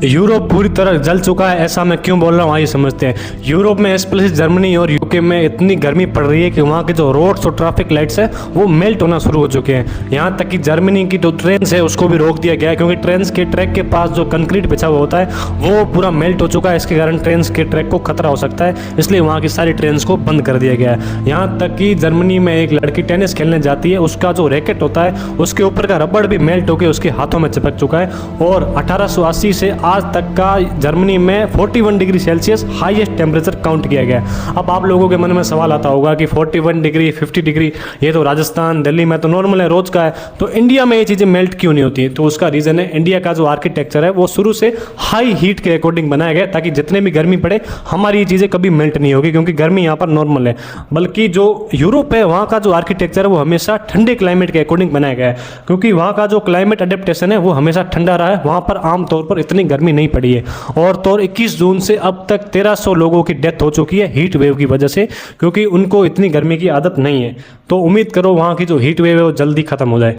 Europe पूरी तरह जल चुका है, ऐसा मैं क्यों बोल रहा हूँ आइए समझते हैं। यूरोप में स्पेशली जर्मनी और यूके में इतनी गर्मी पड़ रही है कि वहाँ के जो रोड्स और ट्रैफिक लाइट्स है वो मेल्ट होना शुरू हो चुके हैं। यहाँ तक कि जर्मनी की जो ट्रेन है उसको भी रोक दिया गया है, क्योंकि ट्रेन के ट्रैक के पास जो कंक्रीट बिछा हुआ होता है वो पूरा मेल्ट हो चुका है। इसके कारण ट्रेन के ट्रैक को खतरा हो सकता है, इसलिए वहाँ की सारी ट्रेन को बंद कर दिया गया है। यहाँ तक कि जर्मनी में एक लड़की टेनिस खेलने जाती है, उसका जो रैकेट होता है उसके ऊपर का रबड़ भी मेल्ट होकर उसके हाथों में चिपक चुका है। और 1880 से आज तक का जर्मनी में 41 degree Celsius highest temperature count किया गया। अब आप लोगों के मन में सवाल आता होगा कि 41 डिग्री 50 डिग्री ये तो राजस्थान दिल्ली में तो नॉर्मल है, रोज का है, तो इंडिया में ये चीज़ें मेल्ट क्यों नहीं होती? तो उसका रीज़न है इंडिया का जो आर्किटेक्चर है वो शुरू से हाई हीट के अकॉर्डिंग बनाया गया, ताकि जितने भी गर्मी पड़े हमारी ये चीज़ें कभी मेल्ट नहीं होगी, क्योंकि गर्मी यहाँ पर नॉर्मल है। बल्कि जो यूरोप है वहाँ का जो आर्किटेक्चर है वो हमेशा ठंडे क्लाइमेट के अकॉर्डिंग बनाया गया है, क्योंकि वहाँ का जो क्लाइमेट अडेप्टेशन है वो हमेशा ठंडा रहा है। वहाँ पर आमतौर पर इतनी गर्मी नहीं पड़ी है। और तो 21 जून से अब तक 1300 लोगों की डेथ हो चुकी है हीट वेव की वजह से, क्योंकि उनको इतनी गर्मी की आदत नहीं है। तो उम्मीद करो वहाँ की जो हीट वेव है वो जल्दी खत्म हो जाए।